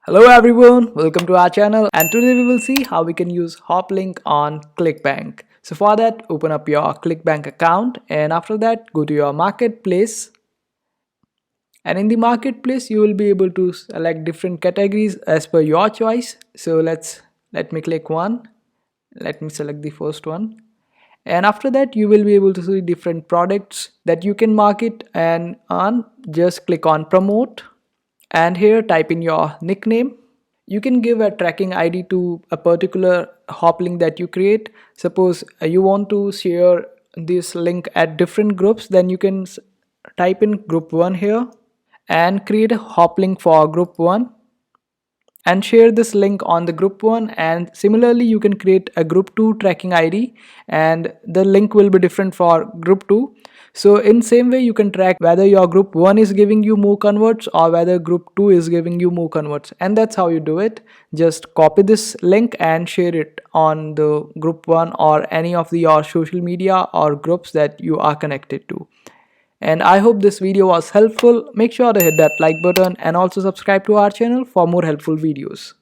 Hello everyone, welcome to our channel, and today we will see how we can use Hoplink on Clickbank. So for that, open up your Clickbank account, and after that go to your marketplace, and in the marketplace you will be able to select different categories as per your choice. So let me click one. Let me select the first one. And after that you will be able to see different products that you can market and earn. Just click on promote, and here type in your nickname. You can give a tracking ID to a particular hop link that you create. Suppose you want to share this link at different groups, then you can type in group 1 here and create a hop link for group 1 and share this link on the group 1, and similarly you can create a group 2 tracking ID and the link will be different for group 2. So in same way you can track whether your group 1 is giving you more converts or whether group 2 is giving you more converts, and that's how you do it. Just copy this link and share it on the group 1 or any of your social media or groups that you are connected to. And I hope this video was helpful. Make sure to hit that like button and also subscribe to our channel for more helpful videos.